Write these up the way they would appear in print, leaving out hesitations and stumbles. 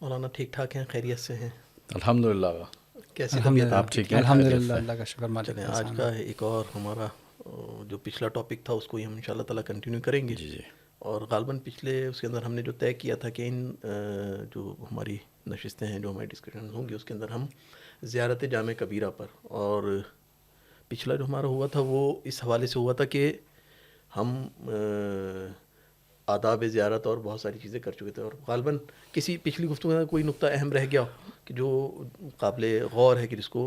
مولانا ٹھیک ٹھاک ہیں، خیریت سے ہیں؟ الحمدللہ. کیسی طبیعت آپ؟ ٹھیک ہیں؟ الحمدللہ، اللہ کا شکر مالک. چلیں آج کا ایک اور ہمارا جو پچھلا ٹاپک تھا اس کو ہی ہم انشاءاللہ تعالیٰ کنٹینیو کریں گے. جی. اور غالباً پچھلے اس کے اندر ہم نے جو طے کیا تھا کہ ان جو ہماری نشستیں ہیں، جو ہماری ڈسکشن ہوں گی، اس کے اندر ہم زیارت جامع کبیرہ پر، اور پچھلا جو ہمارا ہوا تھا وہ اس حوالے سے ہوا تھا کہ ہم آداب زیارت اور بہت ساری چیزیں کر چکے تھے، اور غالباً کسی پچھلی گفتگو میں کوئی نقطہ اہم رہ گیا ہو کہ جو قابل غور ہے کہ جس کو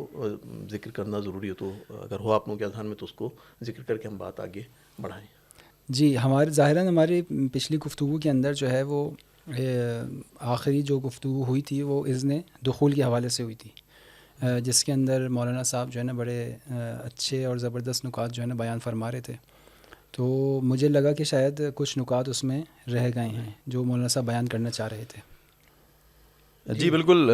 ذکر کرنا ضروری ہو، تو اگر ہو آپ لوگوں کے اذہان میں تو اس کو ذکر کر کے ہم بات آگے بڑھائیں. جی، ہمارے ظاہراً ہماری پچھلی گفتگو کے اندر جو ہے وہ آخری جو گفتگو ہوئی تھی وہ اذن دخول کے حوالے سے ہوئی تھی، جس کے اندر مولانا صاحب جو ہے نا بڑے اچھے اور زبردست نکات جو ہے نا بیان فرما رہے تھے. تو مجھے لگا کہ شاید کچھ نکات اس میں رہ گئے ہیں جو مولانا صاحب بیان کرنا چاہ رہے تھے. جی بالکل.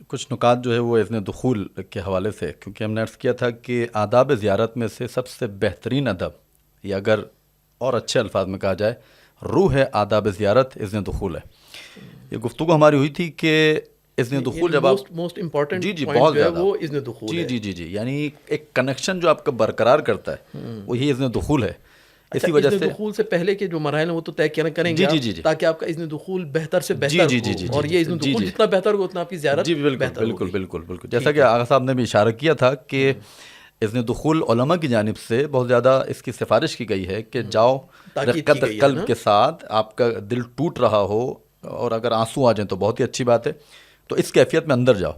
کچھ نکات جو ہے وہ اذن دخول کے حوالے سے، کیونکہ ہم نے عرض کیا تھا کہ آداب زیارت میں سے سب سے بہترین ادب، یا اگر اور اچھے الفاظ میں کہا جائے روح ہے آداب زیارت اذن دخول ہے. یہ گفتگو ہماری ہوئی تھی کہ اذن دخول جب آپ موسٹ امپورٹنٹ جی بہت زیادہ وہ اذن دخول ہے. جی یعنی ایک کنیکشن جو آپ کا برقرار کرتا ہے وہ یہ اذن دخول ہے. اسی وجہ سے اذن دخول سے پہلے کے جو مراحل ہیں وہ تو طے کریں گے جی تاکہ آپ کا اذن دخول بہتر سے بہتر ہو، اور یہ اذن دخول جتنا بہتر ہو اتنا آپ کی زیارت بہتر ہوگی. بالکل. جیسا کہ آغا صاحب نے بھی اشارہ کیا تھا کہ اذن دخول علماء کی جانب سے بہت زیادہ اس کی سفارش کی گئی ہے کہ جاؤ رقت قلب کے ساتھ، آپ کا دل ٹوٹ رہا ہو اور اگر آنسو آ جائیں تو بہت ہی اچھی بات ہے، تو اس کیفیت میں اندر جاؤ.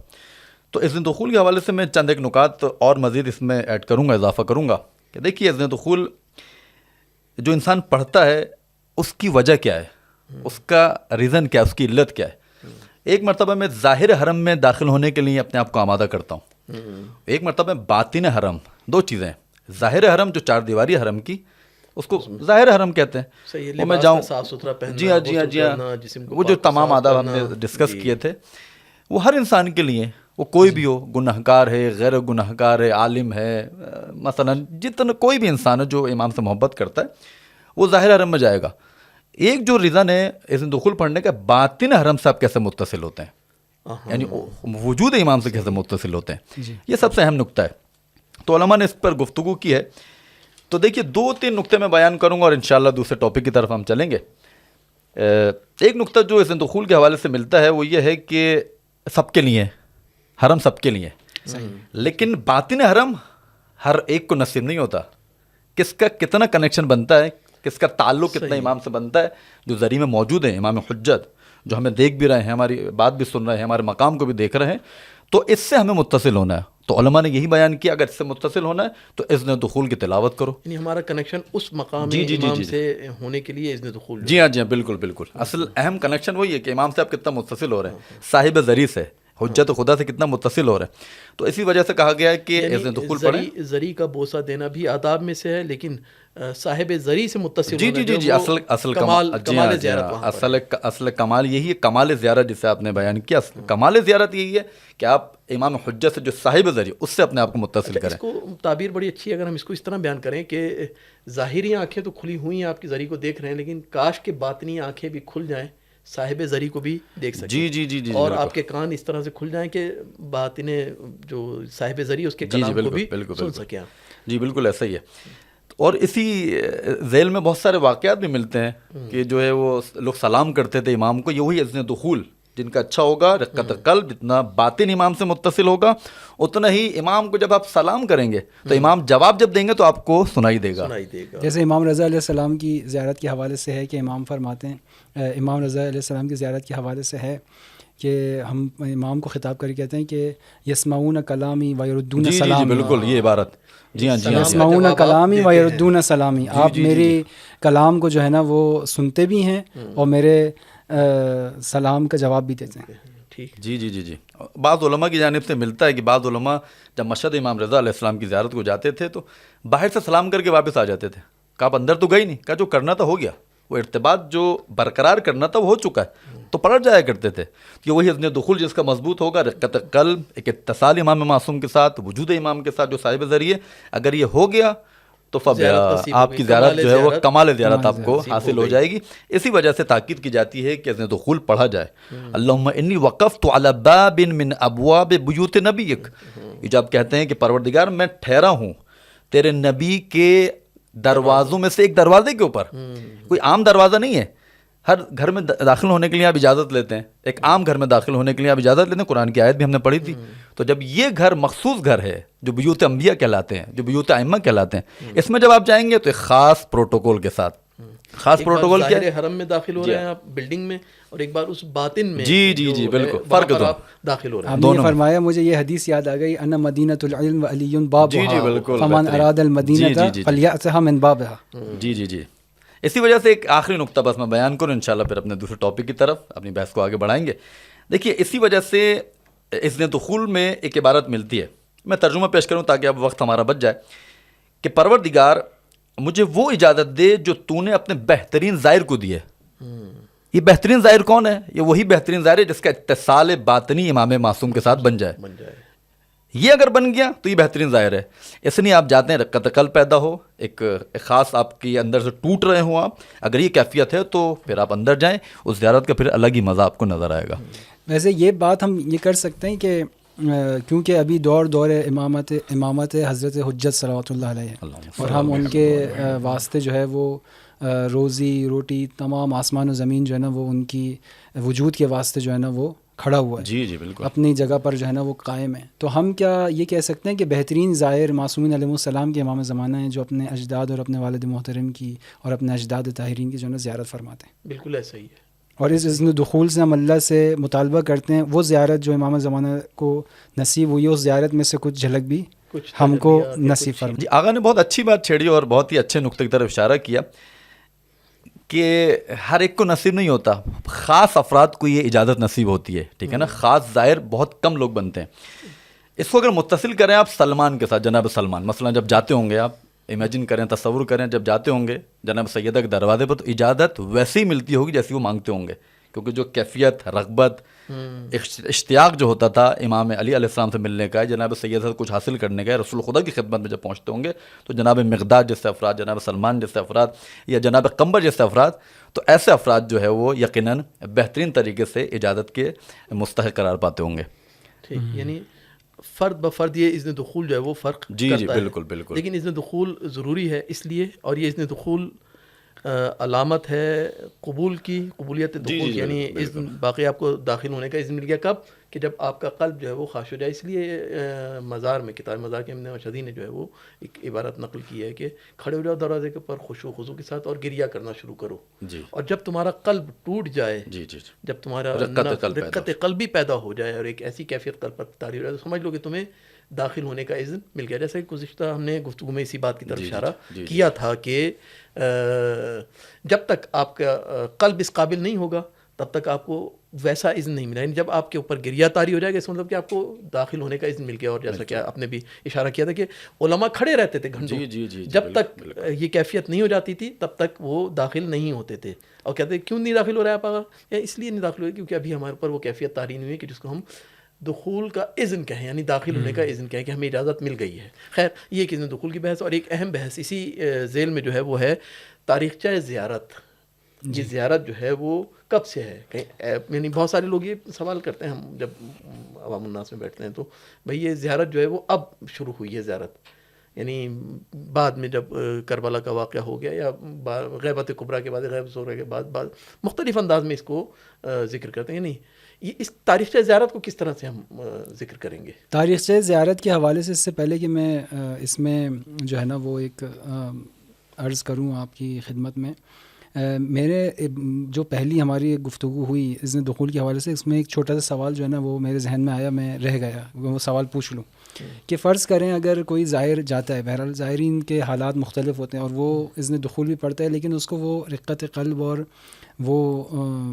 تو اذن دخول کے حوالے سے میں چند ایک نکات اور مزید اس میں ایڈ کروں گا، اضافہ کروں گا کہ دیکھیے اذن دخول جو انسان پڑھتا ہے اس کی وجہ کیا ہے، اس کا ریزن کیا ہے، اس کی علت کیا ہے. ایک مرتبہ میں ظاہر حرم میں داخل ہونے کے لیے اپنے آپ کو آمادہ کرتا ہوں، ایک مرتبہ باطن حرم. دو چیزیں ہیں. ظاہر حرم جو چار دیواری حرم کی، اس کو ظاہر حرم کہتے ہیں، وہ میں جاؤں صاف ستھرا پہننا، جی ہاں وہ جو تمام آداب ہم نے ڈسکس کیے تھے وہ ہر انسان کے لیے، وہ کوئی بھی ہو، گناہ گار ہے، غیر گناہ گار ہے، عالم ہے، مثلا جتنا کوئی بھی انسان ہے جو امام سے محبت کرتا ہے وہ ظاہر حرم میں جائے گا. ایک جو ریزن ہے اذن دخول پڑھنے کا، باطن حرم سے آپ کیسے متصل ہوتے ہیں، یعنی وجود امام سے کیسے متصل ہوتے ہیں، یہ سب سے اہم نقطہ ہے. تو علماء نے اس پر گفتگو کی ہے. تو دیکھیے 2-3 نقطے میں بیان کروں گا اور انشاءاللہ دوسرے ٹاپک کی طرف ہم چلیں گے. ایک نقطہ جو اذن دخول کے حوالے سے ملتا ہے وہ یہ ہے کہ سب کے لیے حرم، سب کے لیے، لیکن باطن حرم ہر ایک کو نصیب نہیں ہوتا. کس کا کتنا کنیکشن بنتا ہے، کس کا تعلق کتنا امام سے بنتا ہے، جو ذریعے میں موجود ہیں، امام حجت جو ہمیں دیکھ بھی رہے ہیں، ہماری بات بھی سن رہے ہیں، ہمارے مقام کو بھی دیکھ رہے ہیں، تو اس سے ہمیں متصل ہونا ہے. تو علماء نے یہی بیان کیا اگر اس سے متصل ہونا ہے تو اذن دخول کی تلاوت کرو. یعنی ہمارا کنیکشن اس مقام امام سے ہونے کے لیے اذن دخول. جی ہاں بالکل. اصل اہم کنیکشن وہی ہے کہ امام سے آپ کتنا متصل ہو رہے ہیں، صاحب ذری سے، حجت خدا سے کتنا متصل ہو رہا ہے. تو اسی وجہ سے کہا گیا ہے کہ اذن دخول پڑھیں. ذری کا بوسہ دینا بھی آداب میں سے ہے، لیکن صاحب ذری سے متصل ہونا جی اصل کمال زیارت، اصل کمال یہی ہے. کمال زیارت جسے آپ نے بیان کیا، کمال زیارت یہی ہے کہ آپ امام حجت سے جو صاحب ذری اس سے اپنے آپ کو متصل کریں. اس کو تعبیر بڑی اچھی ہے، اگر ہم اس کو اس طرح بیان کریں کہ ظاہری آنکھیں تو کھلی ہوئی ہیں، آپ کی ذری کو دیکھ رہے ہیں، لیکن کاش کے باطنی آنکھیں بھی کھل جائیں، صاحب ذری کو بھی دیکھ سکیں. جی اور آپ کے کان اس طرح سے کھل جائیں کہ باطن جو صاحب ذری اس کے کلام کو بھی سن سکیں آپ. جی بالکل ایسا ہی ہے. اور اسی ذیل میں بہت سارے واقعات بھی ملتے ہیں کہ جو ہے وہ لوگ سلام کرتے تھے امام کو. یہی اذن دخول جن کا اچھا ہوگا، رقت قلب جتنا باطن امام سے متصل ہوگا اتنا ہی امام کو جب آپ سلام کریں گے تو امام جواب جب دیں گے تو آپ کو سنائی دے گا. جیسے امام رضا علیہ السلام کی زیارت کے حوالے سے ہے کہ امام فرماتے ہیں، امام رضا علیہ السلام کی زیارت کے حوالے سے ہے کہ ہم امام کو خطاب کر کے کہتے ہیں کہ یسمعون کلامی و یردون سلامی. بالکل یہ عبارت جی ہاں یسمعون کلامی و یردون سلامی. آپ میرے کلام کو جو ہے نا وہ سنتے بھی ہیں اور میرے سلام کا جواب بھی دیتے ہیں. جی. بعض علماء کی جانب سے ملتا ہے کہ بعض علماء جب مشہد امام رضا علیہ السلام کی زیارت کو جاتے تھے تو باہر سے سلام کر کے واپس آ جاتے تھے. کہا آپ اندر تو گئی نہیں، کہا جو کرنا تھا ہو گیا، وہ ارتباط جو برقرار کرنا تھا وہ ہو چکا ہے، تو پلٹ جایا کرتے تھے. کہ وہی اذن دخول جس کا مضبوط ہوگا، رقت قلب، ایک اتصال امام معصوم کے ساتھ، وجود امام کے ساتھ جو صاحب ذریعے، اگر یہ ہو گیا تو آپ کی زیارت جو ہے وہ کمال زیارت آپ کو حاصل ہو جائے گی. اسی وجہ سے تاکید کی جاتی ہے کہ اذن دخول پڑھا جائے. اللہم انی وقفت علی باب من ابواب بیوت نبیک. یہ جب کہتے ہیں کہ پروردگار میں ٹھہرا ہوں تیرے نبی کے دروازوں میں سے ایک دروازے کے اوپر. کوئی عام دروازہ نہیں ہے. ہر گھر میں داخل ہونے کے لیے آپ اجازت لیتے ہیں, ایک عام گھر میں داخل ہونے کے لیے آپ اجازت لیتے ہیں. قرآن کی آیت بھی ہم نے پڑھی تھی. تو جب یہ گھر مخصوص گھر ہے جو بیوت انبیاء کہلاتے ہیں, جو بیوت ائمہ کہلاتے ہیں, اس میں جب آپ جائیں گے تو ایک خاص پروٹوکول کے ساتھ. خاص پروٹوکول کیا ہے؟ حرم میں داخل ہو رہے ہیں آپ بلڈنگ میں, اور ایک بار اس باطن میں جی بالکل فرق دو داخل ہو رہے ہیں. آپ نے فرمایا, مجھے یہ حدیث یاد آ گئی, انا مدینۃ العلم وعلی بابها فمن اراد المدینۃ فلیأتها من بابها. جی. اسی وجہ سے ایک آخری نقطہ بس میں بیان کروں, انشاءاللہ پھر اپنے دوسرے ٹاپک کی طرف اپنی بحث کو آگے بڑھائیں گے. دیکھیے اسی وجہ سے اذن دخول میں ایک عبارت ملتی ہے, میں ترجمہ پیش کروں تاکہ اب وقت ہمارا بچ جائے, کہ پروردگار مجھے وہ اجازت دے جو تو نے اپنے بہترین زائر کو دی ہے. یہ بہترین زائر کون ہے؟ یہ وہی بہترین زائر ہے جس کا اتصال باطنی امام معصوم کے ساتھ بن جائے. یہ اگر بن گیا تو یہ بہترین ظاہر ہے. اس لیے آپ جاتے ہیں رقت قلب پیدا ہو, ایک خاص آپ کے اندر سے ٹوٹ رہے ہوں آپ, اگر یہ کیفیت ہے تو پھر آپ اندر جائیں, اس زیارت کا پھر الگ ہی مزہ آپ کو نظر آئے گا. ویسے یہ بات ہم یہ کر سکتے ہیں کہ کیونکہ ابھی دور امامت حضرت حجت صلوات اللہ علیہ, اور ہم ان کے واسطے جو ہے وہ روزی روٹی تمام آسمان و زمین جو ہے نا وہ ان کی وجود کے واسطے جو ہے نا وہ کھڑا ہوا ہے. جی بالکل اپنی جگہ پر جو ہے نا وہ قائم ہے. تو ہم کیا یہ کہہ سکتے ہیں کہ بہترین زائر معصومین علیہ السلام کے امام زمانہ ہیں, جو اپنے اجداد اور اپنے والد محترم کی اور اپنے اجداد طاہرین کی جو ہے نا زیارت فرماتے ہیں؟ بالکل ایسا ہی ہے. اور اس اذن دخول سے ہم اللہ سے مطالبہ کرتے ہیں وہ زیارت جو امام زمانہ کو نصیب ہوئی ہے, اس زیارت میں سے کچھ جھلک بھی ہم کو نصیب فرمائے. جی آغا نے بہت اچھی بات چھیڑی اور بہت ہی اچھے نقطے کی طرف اشارہ کیا کہ ہر ایک کو نصیب نہیں ہوتا, خاص افراد کو یہ اجازت نصیب ہوتی ہے. ٹھیک ہے نا, خاص زائر بہت کم لوگ بنتے ہیں. اس کو اگر متصل کریں آپ سلمان کے ساتھ, جناب سلمان مثلا جب جاتے ہوں گے, آپ امیجن کریں, تصور کریں, جب جاتے ہوں گے جناب سیدہ کے دروازے پر, تو اجازت ویسے ہی ملتی ہوگی جیسی وہ مانگتے ہوں گے, کیونکہ جو کیفیت, رغبت, اشتیاق جو ہوتا تھا امام علی علیہ السلام سے ملنے کا, جناب سید سے کچھ حاصل کرنے کا, رسول خدا کی خدمت میں جب پہنچتے ہوں گے تو جناب مقداد جیسے افراد, جناب سلمان جیسے افراد, یا جناب قمبر جیسے افراد, تو ایسے افراد جو ہے وہ یقیناً بہترین طریقے سے اجازت کے مستحق قرار پاتے ہوں گے. ٹھیک, یعنی فرد بفرد یہ اذن دخول جو ہے وہ فرق کرتا ہے. بالکل, لیکن اذن دخول ضروری ہے اس لیے, اور یہ اذن دخول علامت ہے قبول کی, قبولیت دخول. یعنی اذن باقی آپ کو داخل ہونے کا اذن مل گیا کب, کہ جب آپ کا قلب جو ہے وہ خاش ہو جائے. اس لیے مزار میں, کتاب مزار کے امام شدی نے جو ہے وہ ایک عبارت نقل کی ہے کہ کھڑے ہو جاؤ دروازے کے اوپر خشوع و خضوع کے ساتھ اور گریہ کرنا شروع کرو. اور جب تمہارا قلب ٹوٹ جائے, جب تمہارا رقت قلبی پیدا ہو جائے اور ایک ایسی کیفیت قلب پر طاری ہو جائے, تو سمجھ لو کہ تمہیں داخل ہونے کا اذن مل گیا. جیسے کہ گزشتہ ہم نے گفتگو میں اسی بات کی طرف اشارہ کیا تھا کہ جب تک آپ کا قلب اس قابل نہیں ہوگا تب تک آپ کو ویسا اذن نہیں ملا. یعنی جب آپ کے اوپر گریہ طاری ہو جائے گا, اس مطلب کہ آپ کو داخل ہونے کا اذن مل گیا. اور جیسا کہ آپ نے بھی اشارہ کیا تھا کہ علماء کھڑے رہتے تھے گھنٹوں, جب تک یہ کیفیت نہیں ہو جاتی تھی تب تک وہ داخل نہیں ہوتے تھے. اور کہتے کیوں نہیں داخل ہو رہا ہے آپ آگا, اس لیے نہیں داخل ہو رہا کیونکہ ابھی ہمارے اوپر وہ کیفیت طاری نہیں ہوئی کہ جس کو ہم دخول کا اذن کہیں, یعنی داخل ہونے کا اذن کہیں کہ ہمیں اجازت مل گئی ہے. خیر, یہ ایک اذن دخول کی بحث. اور ایک اہم بحث اسی ذیل میں جو ہے وہ ہے تاریخچہ زیارت. یہ زیارت جو ہے وہ کب سے ہے؟ یعنی بہت سارے لوگ یہ سوال کرتے ہیں, ہم جب عوام الناس میں بیٹھتے ہیں تو بھئی یہ زیارت جو ہے وہ اب شروع ہوئی ہے زیارت, یعنی بعد میں جب کربلا کا واقعہ ہو گیا یا غیبت کبریٰ کے بعد, غیب زورہ کے بعد مختلف انداز میں اس کو ذکر کرتے ہیں. یعنی یہ اس تاریخچہ زیارت کو کس طرح سے ہم ذکر کریں گے؟ تاریخچہ زیارت کے حوالے سے اس سے پہلے کہ میں اس میں جو ہے نا وہ ایک عرض کروں آپ کی خدمت میں, میرے جو پہلی ہماری گفتگو ہوئی اذن دخول کے حوالے سے, اس میں ایک چھوٹا سا سوال جو ہے نا وہ میرے ذہن میں آیا, میں رہ گیا, وہ سوال پوچھ لوں کہ فرض کریں اگر کوئی زائر جاتا ہے, بہرحال زائرین کے حالات مختلف ہوتے ہیں اور وہ اذن دخول بھی پڑھتا ہے لیکن اس کو وہ رقت قلب اور وہ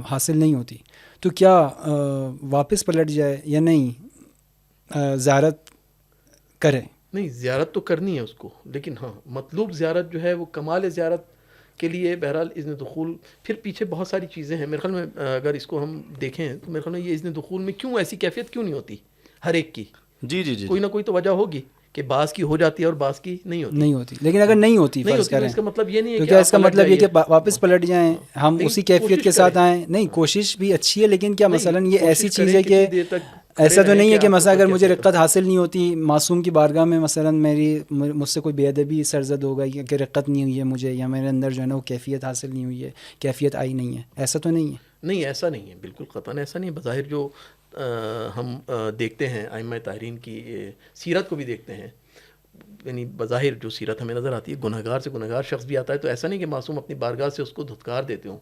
حاصل نہیں ہوتی, تو کیا واپس پلٹ جائے یا نہیں, زیارت کرے؟ نہیں, زیارت تو کرنی ہے اس کو, لیکن ہاں مطلوب زیارت جو ہے وہ کمال زیارت کے لیے بہرحال اذن دخول. پھر پیچھے بہت ساری چیزیں ہیں میرے خیال میں, اگر اس کو ہم دیکھیں تو میرے خیال میں یہ اذن دخول میں کیوں ایسی کیفیت کیوں نہیں ہوتی ہر ایک کی؟ جی کوئی نہ کوئی تو وجہ ہوگی. کہ بعض کی ہو جاتی ہے اور بعض کی نہیں ہوتی. لیکن اگر نہیں ہوتی فرض کریں اس کا مطلب یہ نہیں ہے تو کیا اس کا مطلب یہ کہ واپس پلٹ جائیں ہم اسی کیفیت کے ساتھ آئیں؟ نہیں، کوشش بھی اچھی ہے، لیکن کیا مثلا یہ ایسی چیز ہے کہ ایسا تو نہیں ہے کہ مثلا اگر مجھے رقت حاصل نہیں ہوتی، معصوم کی بارگاہ میں مثلا مجھ سے کوئی بے ادبی سرزد ہوگا کہ رقت نہیں ہوئی ہے مجھے، یا میرے اندر جو ہے نا وہ کیفیت حاصل نہیں ہوئی ہے، کیفیت آئی نہیں ہے، ایسا تو نہیں ہے؟ نہیں، ایسا نہیں ہے، بالکل قطعاً ایسا نہیں ہے. بظاہر جو ہم دیکھتے ہیں ائمہ طاہرین کی سیرت کو بھی دیکھتے ہیں، یعنی بظاہر جو سیرت ہمیں نظر آتی ہے، گنہگار سے گنہگار شخص بھی آتا ہے، تو ایسا نہیں کہ معصوم اپنی بارگاہ سے اس کو دھتکار دیتے ہوں.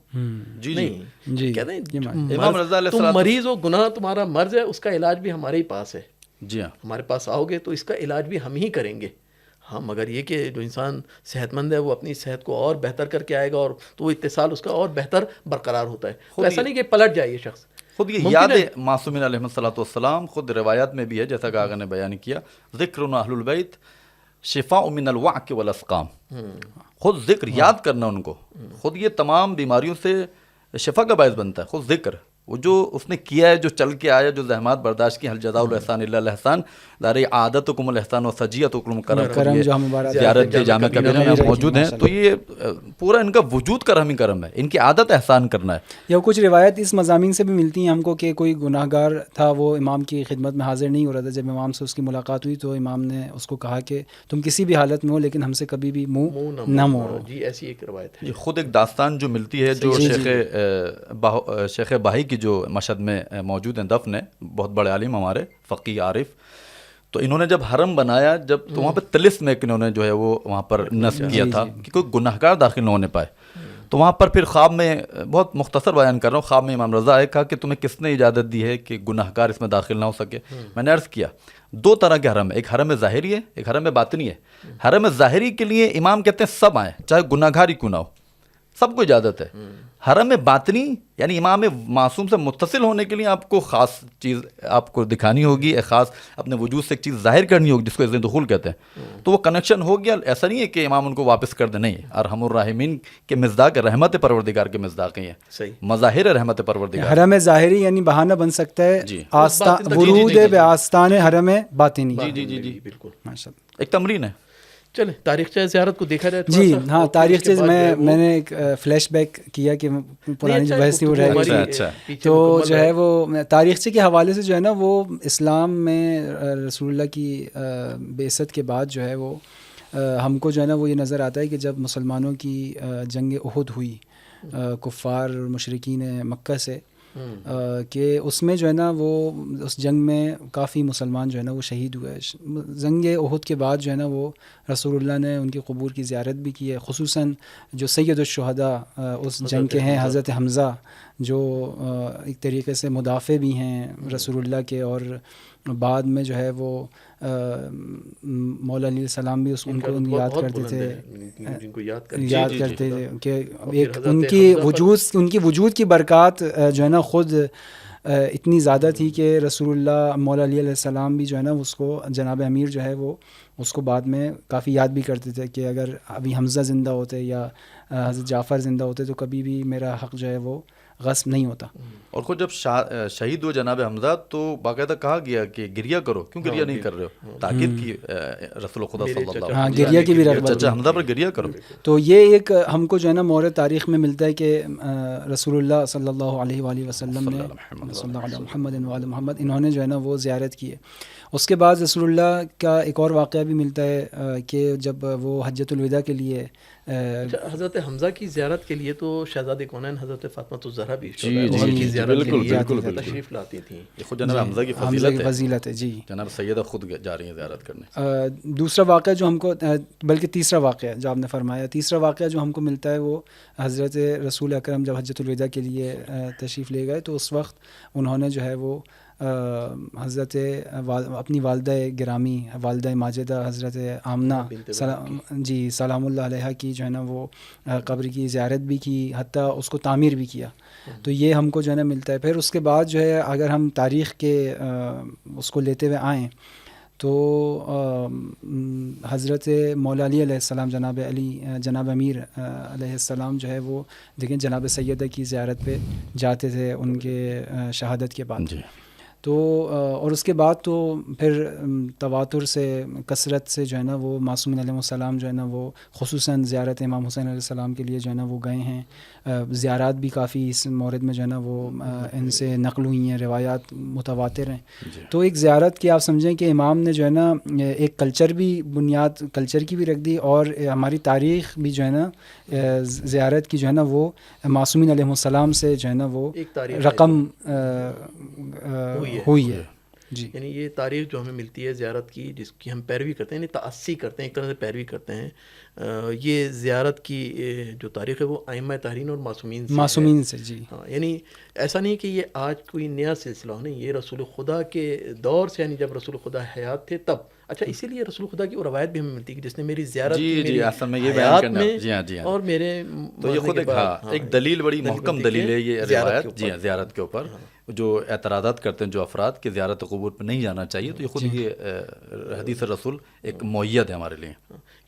نہیں، کہتے ہیں تم مریض ہو، گناہ تمہارا مرض ہے، اس کا علاج بھی ہمارے ہی پاس ہے. جی ہاں، ہمارے پاس آؤ گے تو اس کا علاج بھی ہم ہی کریں گے. ہاں، مگر یہ کہ جو انسان صحت مند ہے وہ اپنی صحت کو اور بہتر کر کے آئے گا، اور تو وہ اتصال اس کا اور بہتر برقرار ہوتا ہے. تو ایسا نہیں کہ پلٹ جائے یہ شخص. خود یہ یاد ہے معصومین علیہ الصلوۃ والسلام، خود روایات میں بھی ہے جیسا کہ آقا نے بیان کیا، ذکر اہل البیت شفاء من الوعک والاسقام. خود ذکر یاد کرنا ان کو، خود یہ تمام بیماریوں سے شفا کا باعث بنتا ہے. خود ذکر وہ جو اس نے کیا ہے، جو چل کے آیا، جو زحمات برداشت کی، حل جزاء الاحسان الا الاحسان، دار عادتکم الاحسان و سجیتکم کرم جو ہم زیارت جامع کبیرہ میں موجود ہیں. تو یہ پورا ان کا وجود کرم ہی کرم ہے، ان کی عادت احسان کرنا ہے. یا کچھ روایت اس مضامین سے بھی ملتی ہیں ہم کو کہ کوئی گناہ گار تھا، وہ امام کی خدمت میں حاضر نہیں ہو رہا تھا. جب امام سے اس کی ملاقات ہوئی تو امام نے اس کو کہا کہ تم کسی بھی حالت میں ہو لیکن ہم سے کبھی بھی منہ نہ موڑو. جی، ایسی ایک روایت ہے. خود ایک داستان جو ملتی ہے، جو شیخ باہی کی جو مشہد میں موجود ہیں، دفن ہے، بہت بڑے عالم ہمارے فقیہ عارف. تو انہوں نے جب حرم بنایا، جب تو وہاں پہ طلسم میں انہوں نے جو ہے وہ وہاں پر نصب کیا تھا کہ کوئی گناہ گار داخل نہ ہونے پائے. تو وہاں پر پھر خواب میں، بہت مختصر بیان کر رہا ہوں، خواب میں امام رضا آئے، کہا کہ تمہیں کس نے اجازت دی ہے کہ گناہ گار اس میں داخل نہ ہو سکے؟ میں نے عرض کیا دو طرح کے حرم ہے، ایک حرم ظاہری ہے، ایک حرم باطنی ہے. حرم ظاہری کے لیے امام کہتے ہیں سب آئیں، چاہے گناہ گار ہی کیوں نہ ہو، سب کو اجازت ہے. حرم باطنی یعنی امام معصوم سے متصل ہونے کے لیے آپ کو خاص چیز آپ کو دکھانی ہوگی، ایک خاص اپنے وجود سے ایک چیز ظاہر کرنی ہوگی، جس کو اذن دخول کہتے ہیں. تو وہ کنیکشن ہو گیا. ایسا نہیں ہے کہ امام ان کو واپس کر دے، نہیں. ارحم الراحمین کے مصداق رحمت پروردگار کے مصداق ہی ہیں، مظاہر رحمت پروردگار. حرم ظاہری یعنی بہانہ بن سکتا ہے ورود بے آستان حرم باطنی. جی بالکل، ماشاءاللہ. ایک تمرین ہے. چلیں تاریخچہ زیارت کو دیکھا جائے. جی ہاں، تاریخچہ میں نے ایک فلیش بیک کیا کہ پرانی جو بحث تھی وہ رہ گئی. تو جو ہے وہ تاریخچہ کے حوالے سے جو ہے نا، وہ اسلام میں رسول اللہ کی بعثت کے بعد جو ہے وہ ہم کو جو ہے نا وہ یہ نظر آتا ہے کہ جب مسلمانوں کی جنگ احد ہوئی کفار مشرکین مکہ سے، کہ اس میں جو ہے نا وہ اس جنگ میں کافی مسلمان جو ہے نا وہ شہید ہوئے. جنگ احد کے بعد جو ہے نا وہ رسول اللہ نے ان کی قبور کی زیارت بھی کی ہے. خصوصاً جو سید الشہداء اس جنگ کے ہیں، حضرت حمزہ، جو ایک طریقے سے مدافع بھی ہیں رسول اللہ کے، اور بعد میں جو ہے وہ مولا علیہ السلام بھی ان کو یاد کرتے تھے، یاد کرتے تھے کہ ایک ان کی وجود کی برکات جو ہے نا خود اتنی زیادہ تھی کہ رسول اللہ مولا علیہ السلام بھی جو ہے نا اس کو، جناب امیر جو ہے وہ اس کو بعد میں کافی یاد بھی کرتے تھے کہ اگر ابھی حمزہ زندہ ہوتے یا حضرت جعفر زندہ ہوتے تو کبھی بھی میرا حق جو ہے وہ غصب نہیں ہوتا. اور خود جب شہید ہوئے جناب حمزہ تو باقاعدہ کہا گیا کہ گریہ کرو، کیوں گریہ نہیں کر رہے ہو؟ تاکید کی رسول خدا صلی اللہ علیہ وسلم، ہاں گریہ کی بھی رغبت، چچا حمزہ پر گریہ کرو. تو یہ ایک ہم کو جو ہے نا مورد تاریخ میں ملتا ہے کہ رسول اللہ صلی اللہ علیہ وآلہ وسلم نے، صلی اللہ علیہ محمد و آل محمد، انہوں نے جو ہے نا وہ زیارت کی ہے. اس کے بعد رسول اللہ کا ایک اور واقعہ بھی ملتا ہے کہ جب وہ حجۃ الوداع کے لیے حضرت حمزہ کی زیارت کے لیے تو شہزادہ کونین حضرت فاطمہ الزہرا بھی تشریف لاتی تھیں. خود جناب حمزہ کی فضیلت ہے. جی جناب سیدہ خود جا رہی ہیں زیارت کرنے. دوسرا واقعہ جو ہم کو، بلکہ تیسرا واقعہ جو آپ نے فرمایا، تیسرا واقعہ جو ہم کو ملتا ہے وہ حضرت رسول اکرم جب حجۃ الوداع کے لیے تشریف لے گئے تو اس وقت انہوں نے جو ہے وہ حضرت اپنی والدہ گرامی، والدہ ماجدہ حضرت آمنہ سلام اللہ علیہ کی جو ہے نا وہ قبر کی زیارت بھی کی، حتیٰ اس کو تعمیر بھی کیا. تو یہ ہم کو جو ہے نا ملتا ہے. پھر اس کے بعد جو ہے اگر ہم تاریخ کے اس کو لیتے ہوئے آئیں تو حضرت مولا علی علیہ السلام، جناب امیر علیہ السلام جو ہے وہ دیکھیں جناب سیدہ کی زیارت پہ جاتے تھے ان کے شہادت کے بعد. تو اور اس کے بعد تو پھر تواتر سے کثرت سے جو ہے نا وہ معصومین علیہ السلام جو ہے نا وہ خصوصاً زیارت امام حسین علیہ السلام کے لیے جو ہے نا وہ گئے ہیں. زیارات بھی کافی اس مورد میں جو ہے نا وہ ان سے نقل ہوئی ہیں, روایات متواتر ہیں. تو ایک زیارت کی آپ سمجھیں کہ امام نے جو ہے نا ایک کلچر بھی, بنیاد کلچر کی بھی رکھ دی, اور ہماری تاریخ بھی جو ہے نا زیارت کی جو ہے نا وہ معصومین علیہ السلام سے جو ہے نا وہ رقم ہوئی ہے. جی, یعنی یہ تاریخ جو ہمیں ملتی ہے زیارت کی, جس کی ہم پیروی کرتے ہیں, یعنی تأسی کرتے ہیں, ایک طرح سے پیروی کرتے ہیں, یہ زیارت کی جو تاریخ ہے وہ ائمہ طاہرین اور معصومین سے. جی ہاں, یعنی ایسا نہیں کہ یہ آج کوئی نیا سلسلہ ہو, نہیں, یہ رسول خدا کے دور سے, یعنی جب رسول خدا حیات تھے تب. اچھا, اسی لیے رسول خدا کی وہ روایت بھی ہمیں ملتی ہے کہ جس نے میری زیارت کی میری حیات میں اور میرے, تو یہ خود ایک دلیل, بڑی محکم دلیل ہے یہ روایت. جی ہاں, زیارت کے اوپر جو اعتراضات کرتے ہیں جو افراد کہ زیارت قبور پہ نہیں جانا چاہیے, تو یہ خود یہ حدیث رسول ایک معید ہے ہمارے لیے.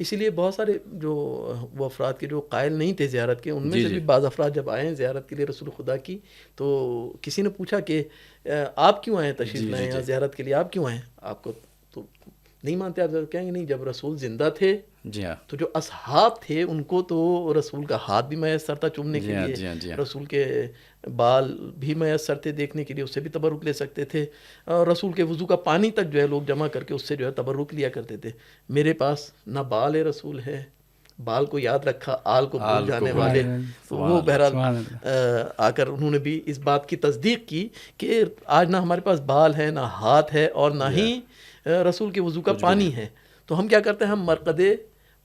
اسی لیے بہت سارے جو وہ افراد کے جو قائل نہیں تھے زیارت کے, ان میں سے بھی بعض افراد جب آئے ہیں زیارت کے لیے رسول خدا کی, تو کسی نے پوچھا کہ آپ کیوں آئے تشریف لائیں یا زیارت کے لیے آپ کیوں آئیں, آپ کو تو نہیں مانتے, آپ کہیں گے نہیں, جب رسول زندہ تھے جی ہاں تو جو اصحاب تھے ان کو تو رسول کا ہاتھ بھی میسر تھا چومنے کے لیے, رسول کے بال بھی میسر تھے دیکھنے کے لیے, اس سے بھی تبرک لے سکتے تھے, اور رسول کے وضو کا پانی تک جو ہے لوگ جمع کر کے اس سے جو ہے تبرک لیا کرتے تھے. میرے پاس نہ بال رسول ہے, بال کو یاد رکھا, آل کو بھول جانے والے. وہ بہرحال آ کر انہوں نے بھی اس بات کی تصدیق کی کہ آج نہ ہمارے پاس بال ہے, نہ ہاتھ ہے, اور نہ ہی رسول کے وضو کا پانی ہے. تو ہم کیا کرتے ہیں, ہم مرقد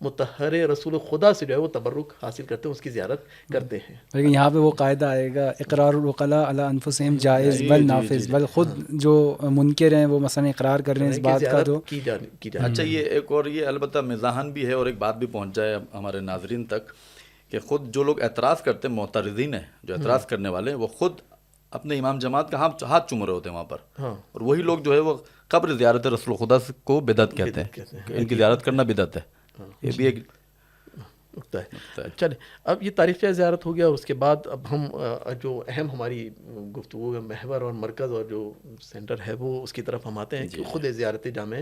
مطہر رسول خدا سے جو ہے وہ تبرک حاصل کرتے ہیں, اس کی زیارت کرتے ہیں. لیکن یہاں پہ وہ قاعدہ آئے گا, اقرار الوکلاء علی انفسہم جائز بل نافذ, بل خود جو منکر ہیں وہ مثلا اقرار کر رہے ہیں اس بات کا تو کی جائے. اچھا, یہ ایک اور یہ البتہ مزاحن بھی ہے, اور ایک بات بھی پہنچ جائے ہمارے ناظرین تک کہ خود جو لوگ اعتراض کرتے ہیں, معترضین ہیں جو اعتراض کرنے والے ہیں, وہ خود اپنے امام جماعت کا ہاتھ چوم رہے ہوتے ہیں وہاں پر, اور وہی لوگ جو ہے وہ قبر زیارت رسول خدا کو بدعت کہتے ہیں, ان کی زیارت کرنا بدعت ہے. یہ بھی ایک نقطہ ہے. چلے, اب یہ تاریخ زیارت ہو گیا, اور اس کے بعد اب ہم جو اہم ہماری گفتگو کا محور اور مرکز اور جو سینٹر ہے وہ اس کی طرف ہم آتے ہیں کہ خود زیارت جامع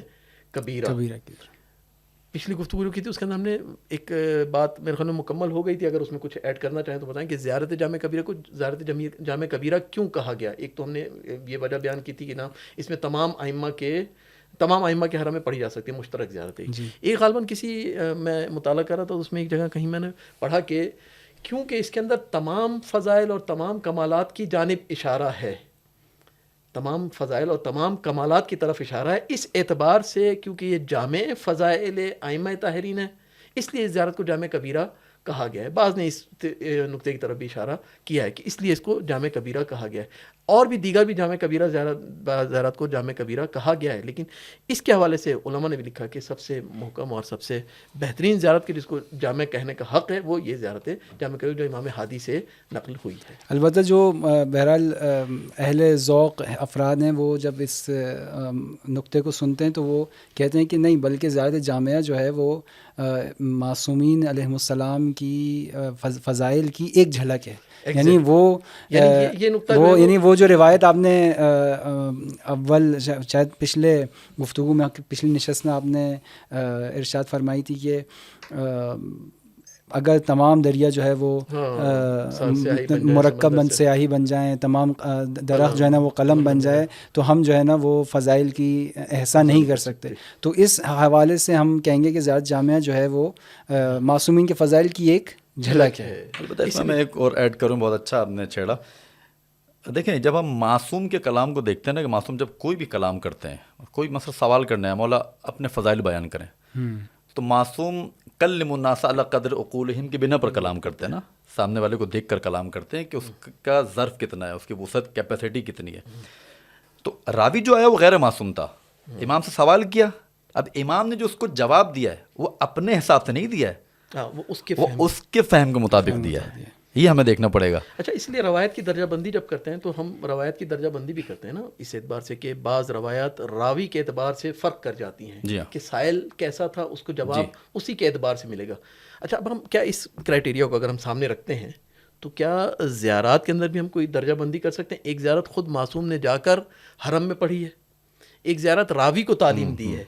کبیرہ. پچھلی گفتگو جو کی تھی اس کے اندر ہم نے ایک بات میرے خیال میں مکمل ہو گئی تھی, اگر اس میں کچھ ایڈ کرنا چاہیں تو بتائیں کہ زیارت جامع کبیرہ کو زیارت جامع کبیرہ کیوں کہا گیا. ایک تو ہم نے یہ وجہ بیان کی تھی کہ نا اس میں تمام ائمہ کے حرم میں پڑھی جا سکتی ہے مشترک زیارت. ایک غالباً کسی میں مطالعہ کر رہا تھا, اس میں ایک جگہ کہیں میں نے پڑھا کہ کیونکہ اس کے اندر تمام فضائل اور تمام کمالات کی جانب اشارہ ہے, تمام فضائل اور تمام کمالات کی طرف اشارہ ہے, اس اعتبار سے کیونکہ یہ جامع فضائل ائمہ طاہرین ہے, اس لیے اس زیارت کو جامع کبیرہ کہا گیا ہے. بعض نے اس نقطے کی طرف بھی اشارہ کیا ہے کہ اس لیے اس کو جامع کبیرہ کہا گیا ہے, اور بھی دیگر بھی جامع کبیرہ زیارت کو جامع کبیرہ کہا گیا ہے. لیکن اس کے حوالے سے علماء نے بھی لکھا کہ سب سے محکم اور سب سے بہترین زیارت کی جس کو جامع کہنے کا حق ہے وہ یہ زیارت جامع کبیرہ جو امام ہادی سے نقل ہوئی ہے. البتہ جو بہرحال اہل ذوق افراد ہیں وہ جب اس نقطے کو سنتے ہیں تو وہ کہتے ہیں کہ نہیں, بلکہ زیارت جامعہ جو ہے وہ معصومین علیہ السلام کی فضائل کی ایک جھلک ہے. یعنی وہ جو روایت آپ نے اول شاید پچھلے گفتگو میں پچھلی نشست میں آپ نے ارشاد فرمائی تھی کہ اگر تمام دریا جو ہے وہ مرکب بند سیاہی بن جائیں, تمام درخت جو ہے نا وہ قلم بن جائے, تو ہم جو ہے نا وہ فضائل کی احسان نہیں کر سکتے. تو اس حوالے سے ہم کہیں گے کہ زیارت جامعہ جو ہے وہ معصومین کے فضائل کی ایک جھلک ہے. البتہ اس میں ایک اور ایڈ کروں, بہت اچھا آپ نے چھیڑا. دیکھیں, جب ہم معصوم کے کلام کو دیکھتے ہیں نا, کہ معصوم جب کوئی بھی کلام کرتے ہیں, کوئی مثلا سوال کرنا ہے, مولا اپنے فضائل بیان کریں, تو معصوم کلم الناس علی قدر عقولہم کے بنا پر کلام کرتے ہیں نا, سامنے والے کو دیکھ کر کلام کرتے ہیں کہ اس کا ظرف کتنا ہے, اس کی وسعت کیپیسٹی کتنی ہے. تو راوی جو آیا وہ غیر معصوم تھا, امام سے سوال کیا, اب امام نے جو اس کو جواب دیا ہے وہ اپنے حساب سے نہیں دیا ہے, وہ اس کے فہم کے مطابق دیا ہے. یہ ہمیں دیکھنا پڑے گا. اچھا, اس لیے روایت کی درجہ بندی جب کرتے ہیں تو ہم روایت کی درجہ بندی بھی کرتے ہیں نا, اس اعتبار سے کہ بعض روایات راوی کے اعتبار سے فرق کر جاتی ہیں کہ سائل کیسا تھا, اس کو جواب اسی کے اعتبار سے ملے گا. اچھا, اب ہم کیا اس کرائٹیریا کو اگر ہم سامنے رکھتے ہیں تو کیا زیارات کے اندر بھی ہم کوئی درجہ بندی کر سکتے ہیں؟ ایک زیارت خود معصوم نے جا کر حرم میں پڑھی ہے، ایک زیارت راوی کو تعلیم دی ہے،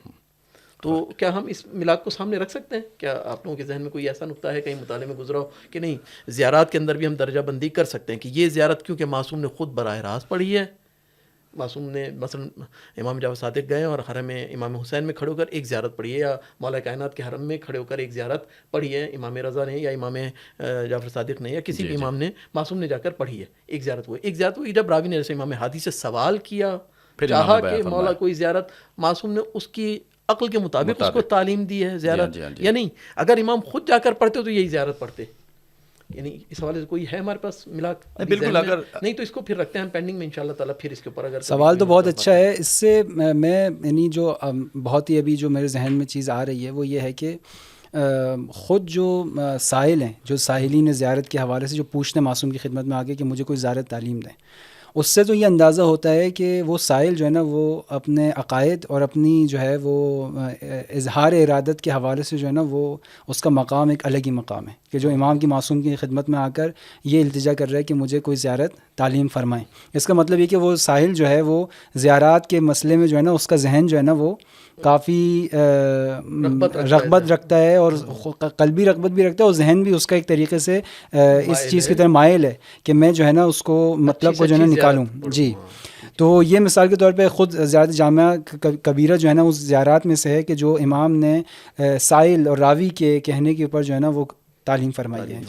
تو کیا ہم اس ملاک کو سامنے رکھ سکتے ہیں؟ کیا آپ لوگوں کے ذہن میں کوئی ایسا نقطہ ہے کہیں مطالعے میں گزرا ہو کہ نہیں زیارات کے اندر بھی ہم درجہ بندی کر سکتے ہیں کہ یہ زیارت کیونکہ معصوم نے خود براہ راست پڑھی ہے، معصوم نے مثلا امام جعفر صادق گئے اور حرم امام حسین میں کھڑے ہو کر ایک زیارت پڑھی ہے، یا مولا کائنات کے حرم میں کھڑے ہو کر ایک زیارت پڑھی ہے امام رضا نے یا امام جعفر صادق نے یا کسی بھی امام نے، معصوم نے جا کر پڑھی ہے، ایک زیارت ہوئی جب راوی نے جیسے امام ہادی سے سوال کیا، چاہا کہ مولا کوئی زیارت، معصوم نے اس کی عقل کے مطابق اس کو تعلیم دی ہے زیارت، یا نہیں اگر امام خود جا کر پڑھتے تو یہی زیارت پڑھتے، یعنی اس حوالے سے کوئی ہے ہمارے پاس ملاک؟ بالکل، اگر نہیں تو اس کو پھر رکھتے ہیں پینڈنگ میں انشاءاللہ تعالیٰ، پھر اس کے اوپر اگر سوال تو بہت اچھا ہے. اس سے میں یعنی جو بہت ہی ابھی جو میرے ذہن میں چیز آ رہی ہے وہ یہ ہے کہ خود جو سائل ہیں، جو سائلین زیارت کے حوالے سے جو پوچھتے ہیں معصوم کی خدمت میں آگے کہ مجھے کوئی زیارت تعلیم دیں، اس سے تو یہ اندازہ ہوتا ہے کہ وہ سائل جو ہے نا وہ اپنے عقائد اور اپنی جو ہے وہ اظہار ارادت کے حوالے سے جو ہے نا وہ اس کا مقام ایک الگ ہی مقام ہے کہ جو امام کی معصوم کی خدمت میں آ کر یہ التجا کر رہا ہے کہ مجھے کوئی زیارت تعلیم فرمائیں. اس کا مطلب یہ کہ وہ سائل جو ہے وہ زیارات کے مسئلے میں جو ہے نا اس کا ذہن جو ہے نا وہ کافی رغبت رکھتا ہے، اور قلبی رغبت بھی رکھتا ہے، اور ذہن بھی اس کا ایک طریقے سے اس چیز کی طرف مائل ہے کہ میں جو ہے نا اس کو مطلب کو جو ہے نا نکالوں. جی، تو یہ مثال کے طور پہ خود زیارت جامعہ کبیرہ جو ہے نا اس زیارات میں سے ہے کہ جو امام نے سائل اور راوی کے کہنے کے اوپر جو ہے نا وہ تعلیم فرمائی ہے.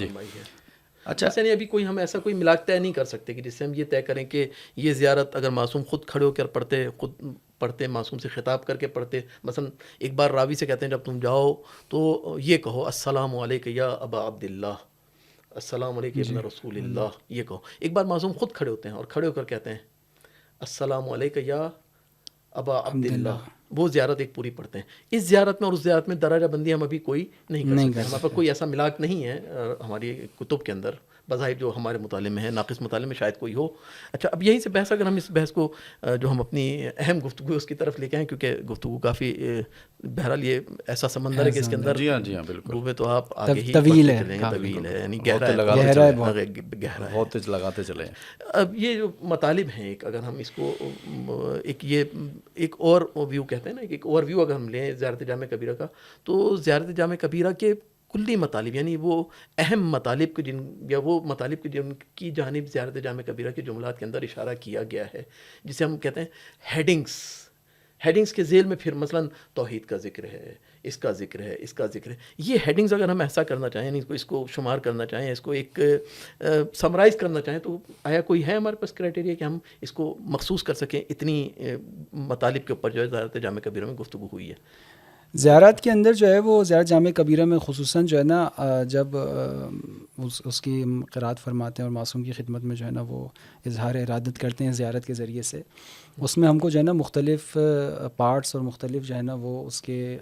اچھا، یعنی ابھی کوئی ہم ایسا کوئی ملاک طے نہیں کر سکتے کہ جس سے ہم یہ طے کریں کہ یہ زیارت اگر معصوم خود کھڑے ہو کر پڑھتے معصوم سے خطاب کر کے پڑھتے، مثلا ایک بار راوی سے کہتے ہیں جب تم جاؤ تو یہ کہو السلام علیک یا ابا عبداللہ، السلام علیکم ابن رسول اللہ، یہ کہو. ایک بار معصوم خود کھڑے ہوتے ہیں اور کھڑے ہو کر کہتے ہیں السلام علیکم یا ابا عبداللہ، وہ زیارت ایک پوری پڑھتے ہیں. اس زیارت میں اور اس زیارت میں درجہ بندی ہم ابھی کوئی نہیں کر سکتے، ہمارے پاس کوئی ایسا ملاک نہیں ہے ہماری کتب کے اندر بظاہر جو ہمارے مطالعے میں ہے، ناقص مطالعے میں شاید کوئی ہو. اچھا، اب یہیں سے بحث اگر ہم اس بحث کو جو ہم اپنی اہم گفتگو اس کی طرف لے کے آئیں، کیونکہ گفتگو کافی بہرحال یہ ایسا سمندر ہے کہ اس کے اندر ڈوبے تو آپ آگے ہی طویل ہے، یعنی گہرا ہے، بہت تیز لگاتے چلیں. اب یہ جو مطالب ہیں، ایک اگر ہم اس کو ایک اور ویو کہتے ہیں نا، ایک اوور ویو اگر ہم لیں زیارت جامع کبیرہ کا، تو زیارت جامع کبیرہ کے کلی مطالب، یعنی وہ اہم مطالب یا وہ مطالب کے جن کی جانب زیارت جامع کبیرہ کے جملات کے اندر اشارہ کیا گیا ہے، جسے ہم کہتے ہیں ہیڈنگز کے ذیل میں پھر مثلا توحید کا ذکر ہے، اس کا ذکر ہے، اس کا ذکر ہے. یہ ہیڈنگز اگر ہم ایسا کرنا چاہیں، یعنی اس کو شمار کرنا چاہیں، اس کو ایک سمرائز کرنا چاہیں، تو آیا کوئی ہے ہمارے پاس کرائٹیریا کہ ہم اس کو مخصوص کر سکیں اتنی مطالب کے اوپر جو ہے زیارت جامع کبیرہ میں گفتگو ہوئی ہے؟ زیارات کے اندر جو ہے وہ زیارت جامع کبیرہ میں خصوصاً جو ہے نا جب اس کی قرات فرماتے ہیں اور معصوم کی خدمت میں جو ہے نا وہ اظہار ارادت کرتے ہیں زیارت کے ذریعے سے، اس میں ہم کو جو ہے نا مختلف پارٹس اور مختلف جو ہے نا وہ اس کے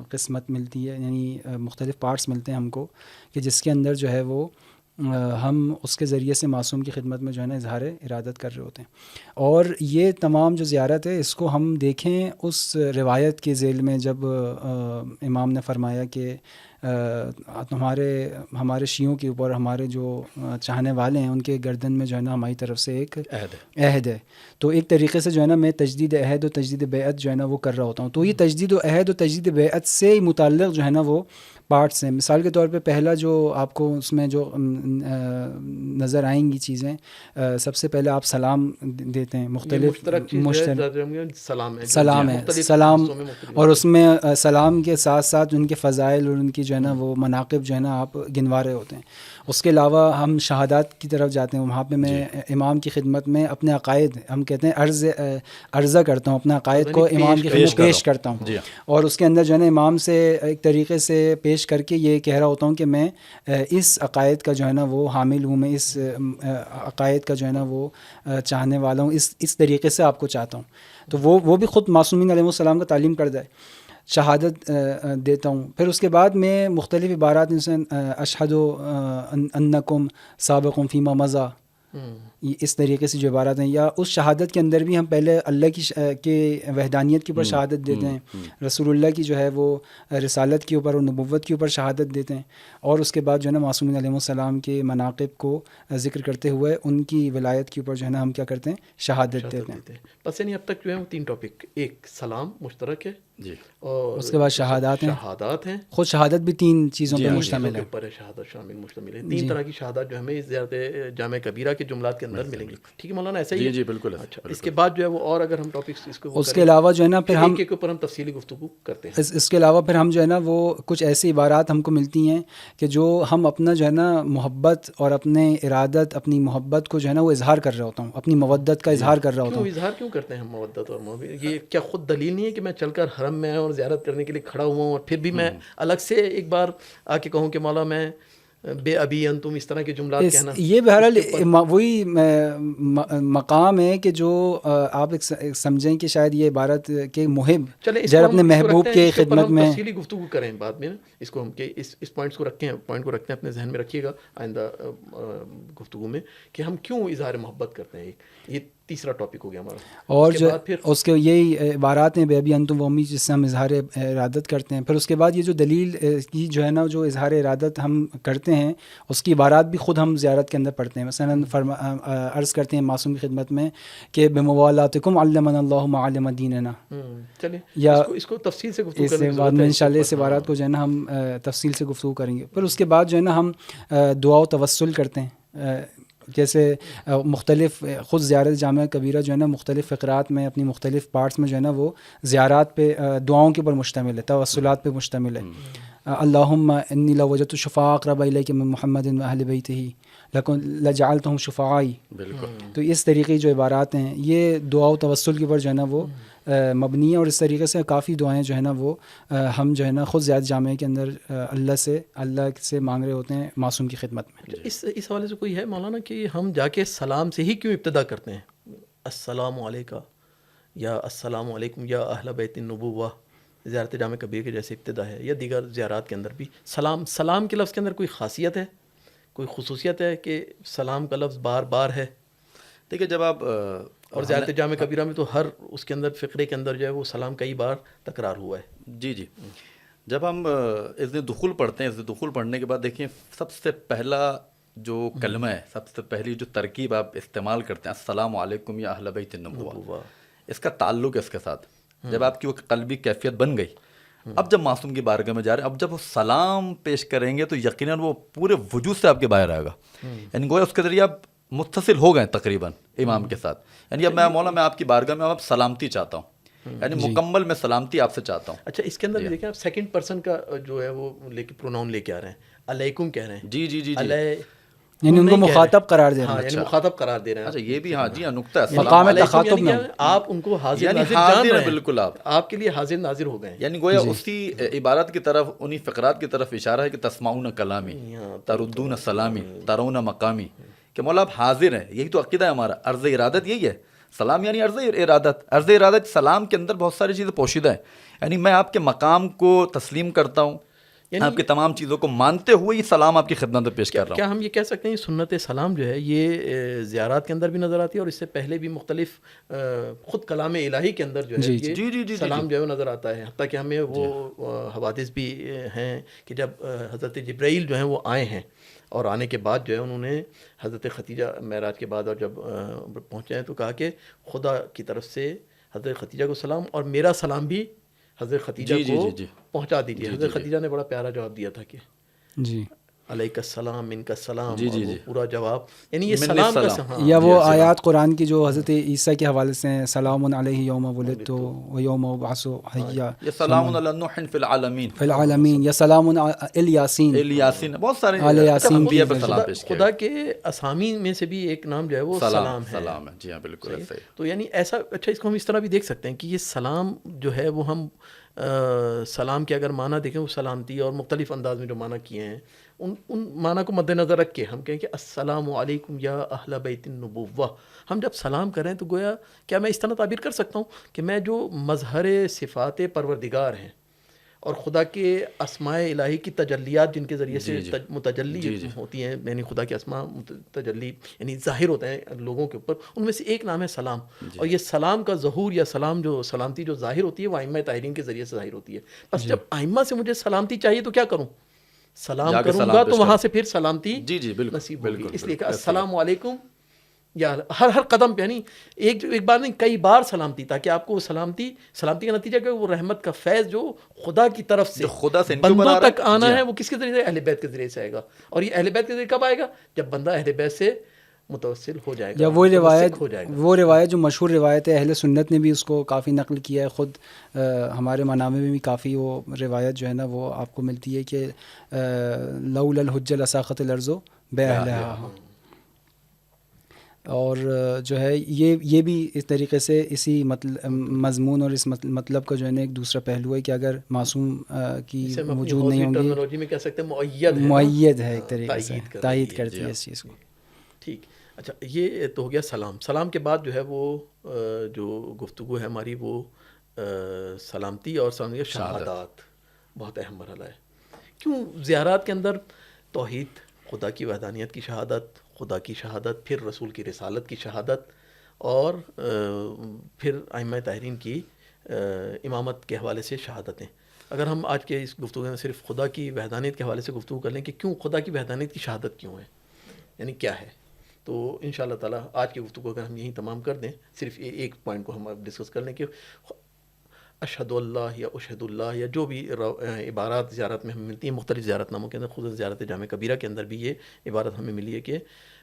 قسمت ملتی ہے، یعنی مختلف پارٹس ملتے ہیں ہم کو کہ جس کے اندر جو ہے وہ ہم اس کے ذریعے سے معصوم کی خدمت میں جو ہے نا اظہار ارادت کر رہے ہوتے ہیں. اور یہ تمام جو زیارت ہے اس کو ہم دیکھیں اس روایت کے ذیل میں جب امام نے فرمایا کہ ہمارے شیعوں کے اوپر ہمارے جو چاہنے والے ہیں ان کے گردن میں جو ہے نا ہماری طرف سے ایک عہد ہے، تو ایک طریقے سے جو ہے نا میں تجدید عہد و تجدید بیعت جو ہے نا وہ کر رہا ہوتا ہوں. تو یہ تجدید و عہد و تجدید بیعت سے متعلق جو ہے نا وہ پارٹس ہیں. مثال کے طور پہ پہلا جو آپ کو اس میں جو نظر آئیں گی چیزیں، سب سے پہلے آپ سلام دیتے ہیں، مختلف سلام ہے، سلام، اور اس میں سلام کے ساتھ ساتھ ان کے فضائل اور ان کی جو ہے نا وہ مناقب جو ہے نا آپ گنوا رہے ہوتے ہیں. اس کے علاوہ ہم شہادات کی طرف جاتے ہیں، وہاں پہ میں امام کی خدمت میں اپنے عقائد، ہم کہتے ہیں عرضہ کرتا ہوں، اپنے عقائد کو امام کی خدمت پیش کرتا ہوں، اور اس کے اندر جو ہے نا امام سے ایک طریقے سے پیش کر کے یہ کہہ رہا ہوتا ہوں کہ میں اس عقائد کا جو ہے نا وہ حامل ہوں، میں اس عقائد کا جو ہے نا وہ چاہنے والا ہوں، اس طریقے سے آپ کو چاہتا ہوں. تو وہ بھی خود معصومین علیہ السلام کا تعلیم کردہ ہے. شہادت دیتا ہوں. پھر اس کے بعد میں مختلف عبارات جیسے اشہد انکم سابقون فیما مضی، اس طریقے سے جو عبارات ہیں. یا اس شہادت کے اندر بھی ہم پہلے اللہ کی کے وحدانیت کے اوپر شہادت دیتے ہیں, رسول اللہ کی جو ہے وہ رسالت کے اوپر اور نبوت کے اوپر شہادت دیتے ہیں, اور اس کے بعد جو ہے نا معصومین علیہ السلام کے مناقب کو ذکر کرتے ہوئے ان کی ولایت کے اوپر جو ہے نا ہم کیا کرتے ہیں, شہادت دیتے ہیں. بس یعنی اب تک جو ہے وہ 3 ٹاپک, ایک سلام مشترک ہے جی, اور اس کے بعد شہادات ہیں. خود شہادت بھی 3 چیزوں پہ مشتمل ہے. اوپر شہادت شامل مشتمل ہے. 3 طرح کی شہادت جو ہمیں زیارت جامع کبیرہ کے جملات کے اندر ملیں گی. ٹھیک ہے مولانا, ایسا ہی ہے؟ جی بالکل. اچھا, اس کے بعد جو ہے وہ اور اگر ہم ٹاپکس اس کے علاوہ جو ہے نا پھر ہم کے اوپر ہم تفصیلی گفتگو کرتے ہیں. اس کے علاوہ پھر ہم جو ہے نا وہ کچھ ایسی عبارات ہم کو ملتی ہیں کہ جو ہم اپنا جو ہے نا محبت اور اپنے ارادت, اپنی محبت کو جو ہے نا وہ اظہار کر رہا ہوتا ہوں, اپنی مودت کا اظہار کر رہا ہوتا ہوں. اظہار کیوں کرتے ہیں ہم مودت اور محبت؟ یہ کیا خود دلیل نہیں ہے کہ میں چل کر حرم میں اور زیارت کرنے کے لیے کھڑا ہوا ہوں اور پھر بھی میں الگ سے ایک بار آ کے کہوں کہ مولا میں بے ابی انتم, اس طرح کے جملات کہنا؟ یہ بہرحال وہی مقام ہے کہ جو آپ سمجھیں کہ شاید یہ عبارت کے محب جب اپنے محبوب کے خدمت میں تفصیلی گفتگو کریں بعد میں. اس کو ہم کہ اس پوائنٹس کو رکھیں, پوائنٹ کو رکھتے ہیں اپنے ذہن میں رکھیے گا آئندہ گفتگو میں کہ ہم کیوں اظہار محبت کرتے ہیں. یہ تیسرا ٹاپک ہو گیا ہمارا. اور جو اس کے یہی عبارات ہیں بے ابی انتم و امی, جس سے ہم اظہار ارادت کرتے ہیں. پھر اس کے بعد یہ جو دلیل کی جو ہے نا جو اظہار ارادت ہم کرتے ہیں اس کی عبارات بھی خود ہم زیارت کے اندر پڑھتے ہیں. مثلا عرض کرتے ہیں معصوم کی خدمت میں کہ بموالاتکم علمنا اللہ معالم دیننا. یا اس کو تفصیل سے گفتگو کریں بعد میں انشاءاللہ اس عبارات کو جو ہے نا ہم تفصیل سے گفتگو کریں گے. پھر اس کے بعد جو ہے نا ہم دعا و توسل کرتے ہیں. جیسے مختلف خود زیارت جامع کبیرہ جو ہے نا مختلف فقرات میں اپنی مختلف پارٹس میں جو ہے نا وہ زیارات پہ دعاؤں کے اوپر مشتمل ہے, توسلات پہ مشتمل ہے. اللہم انی لو وجدت شفاء اقرب الیک من محمد و اہل بیتہ لجعلتہم شفعائی. بالکل. تو اس طریقے جو عبارات ہیں یہ دعا و توسل کے اوپر جو ہے نا وہ مبنی ہے, اور اس طریقے سے کافی دعائیں جو ہے نا وہ ہم جو ہے نا خود زیارت جامع کے اندر اللہ سے مانگ رہے ہوتے ہیں معصوم کی خدمت میں. اس حوالے سے کوئی ہے مولانا کہ ہم جا کے سلام سے ہی کیوں ابتدا کرتے ہیں؟ السلام علیکہ یا السلام علیکم یا اہل بیت النبوہ, زیارت جامع کبیر کے جیسے ابتدا ہے, یا دیگر زیارات کے اندر بھی سلام کے لفظ کے اندر کوئی خاصیت ہے, کوئی خصوصیت ہے کہ سلام کا لفظ بار بار ہے؟ دیکھیے جب آپ اور زیارت جامع کبیرہ میں تو ہر اس کے اندر فقرے کے اندر جو ہے وہ سلام کئی بار تکرار ہوا ہے. جی جی, جب ہم اذن دخول پڑھتے ہیں, اذن دخول پڑھنے کے بعد دیکھیں سب سے پہلا جو کلمہ ہے, سب سے پہلی جو ترکیب آپ استعمال کرتے ہیں السلام علیکم یا اہل بیت النبوہ, اس کا تعلق ہے اس کے ساتھ. جب آپ کی وہ قلبی کیفیت بن گئی, اب جب معصوم کی بارگاہ میں جا رہے ہیں, اب جب وہ سلام پیش کریں گے تو یقیناً وہ پورے وجود سے آپ کے باہر آئے گا. یعنی گویا اس کے ذریعے آپ متصل ہو گئے تقریباً امام کے ساتھ. یعنی اب میں آپ کی بارگاہ میں اب سلامتی چاہتا ہوں, یعنی مکمل میں سلامتی آپ سے چاہتا ہوں. اچھا, اس کے اندر بھی دیکھیں آپ سیکنڈ پرسن کا جو ہے وہ پروناؤن لے کے آ رہے ہیں, علیکم کہہ رہے ہیں. جی جی جی, یعنی ان کو مخاطب قرار دے رہے ہیں. یعنی مخاطب قرار دے رہے ہیں. اچھا, یہ بھی ہاں جی نقطہ ہے, مقام تخاطب میں آپ ان کو حاضر ناظر جان رہے ہیں. بالکل آپ کے لیے حاضر ناظر ہو گئے ہیں. یعنی گویا اسی عبارت کی طرف, انہی فقرات کی طرف اشارہ ہے کہ تسمعون کلامی تردون سلامی ترون مقامی, کہ مولا آپ حاضر ہیں. یہی تو عقیدہ ہے ہمارا, عرض ارادت یہی ہے. سلام یعنی عرض ارادت. عرض ارادت سلام کے اندر بہت ساری چیزیں پوشیدہ ہیں. یعنی میں آپ کے مقام کو تسلیم کرتا ہوں, آپ کی تمام چیزوں کو مانتے ہوئے یہ سلام آپ کی خدمت میں پیش کر رہا ہوں. کیا ہم یہ کہہ سکتے ہیں سنت سلام جو ہے یہ زیارات کے اندر بھی نظر آتی ہے, اور اس سے پہلے بھی مختلف خود کلام الہی کے اندر جو ہے یہ سلام جو ہے وہ نظر آتا ہے؟ حتیٰ کہ ہمیں وہ حوادث بھی ہیں کہ جب حضرت جبرائیل جو ہیں وہ آئے ہیں, اور آنے کے بعد جو ہے انہوں نے حضرت ختیجہ معراج کے بعد اور جب پہنچے ہیں تو کہا کہ خدا کی طرف سے حضرت ختیجہ کو سلام, اور میرا سلام بھی حضرت ختیجہ کو پہنچا دیجیے. حضرت ختیجہ نے بڑا پیارا جواب دیا تھا کہ جی علیک السلام منک السلام, پورا جواب. یعنی یہ سلام کا, یا وہ آیات قرآن کی جو حضرت عیسیٰ کے حوالے سے ہیں, سلام علیہ یوم ولدت و یوم ابعث حیا, یا سلام علی نوح فی العالمین, یا سلام الیاسین, بہت سارے انبیاء پر سلام پیش کیا. خدا کے اسامی میں سے بھی ایک نام جو ہے وہ سلام ہے. جی ہاں بالکل ایسا ہی. تو یعنی ایسا, اچھا اس کو ہم اس طرح بھی دیکھ سکتے ہیں کہ یہ سلام جو ہے وہ ہم سلام کے اگر معنی دیکھیں, وہ سلامتی اور مختلف انداز میں جو معنی کیے ہیں ان معنی کو مد نظر رکھ کے ہم کہیں کہ السلام علیکم یا اہل بیت النبوہ. ہم جب سلام کریں تو گویا کیا میں اس طرح تعبیر کر سکتا ہوں کہ میں جو مظہر صفات پروردگار ہیں اور خدا کے اسماء الہی کی تجلیات جن کے ذریعے سے متجلی ہوتی ہیں، یعنی خدا کے اسماء تجلی یعنی ظاہر ہوتے ہیں لوگوں کے اوپر، ان میں سے ایک نام ہے سلام. اور یہ سلام کا ظہور یا سلام جو سلامتی جو ظاہر ہوتی ہے وہ ائمہ طاہرین کے ذریعے سے ظاہر ہوتی ہے. بس جب ائمہ سے مجھے سلامتی چاہیے تو کیا کروں؟ سلام کروں گا تو وہاں سے پھر سلامتی نصیب ہوگی. اس لیے کہ السلام علیکم یا ہر قدم پہ، یعنی ایک بار نہیں کئی بار سلامتی، تاکہ آپ کو سلامتی کا نتیجہ کہ وہ رحمت کا فیض جو خدا کی طرف سے بندوں تک آنا ہے وہ کس کے ذریعے سے؟ اہل بیت کے ذریعے سے آئے گا. اور یہ اہل بیت کے ذریعے کب آئے گا؟ جب بندہ اہل بیت سے متوسل ہو جائے گا. یا وہ روایت جو مشہور روایت ہے، اہل سنت نے بھی اس کو کافی نقل کیا ہے، خود ہمارے منامے میں بھی کافی وہ روایت جو ہے نا وہ آپ کو ملتی ہے کہ لولا الحجہ لساقط الارض باہلہا. اور جو ہے یہ بھی اس طریقے سے اسی مضمون اور اس مطلب کا جو ہے نا ایک دوسرا پہلو ہے کہ اگر معصوم کی موجود نہیں ہوں ٹرمینالوجی میں کہہ سکتے ہیں معید ہے، ایک طریقے سے تائید کرتی ہے اس چیز کو. ٹھیک. اچھا، یہ تو ہو گیا سلام. سلام کے بعد جو ہے وہ جو گفتگو ہے ہماری وہ سلامتی اور شہادات بہت اہم مرحلہ ہے. کیوں زیارات کے اندر توحید، خدا کی وحدانیت کی شہادت، خدا کی شہادت، پھر رسول کی رسالت کی شہادت، اور پھر ائمہ طاہرین کی امامت کے حوالے سے شہادتیں. اگر ہم آج کے اس گفتگو میں صرف خدا کی وحدانیت کے حوالے سے گفتگو کر لیں کہ کیوں خدا کی وحدانیت کی شہادت کیوں ہے، یعنی کیا ہے، تو ان شاء اللہ تعالیٰ آج کی گفتگو اگر ہم یہیں تمام کر دیں، صرف ایک پوائنٹ کو ہم ڈسکس کر لیں کہ اشہد اللہ یا اشہد اللہ یا جو بھی عبارات زیارت میں ہمیں ملتی ہیں مختلف زیارت ناموں کے اندر، خود زیارت جامع کبیرہ کے اندر بھی یہ عبارت ہمیں ملی ہے کہ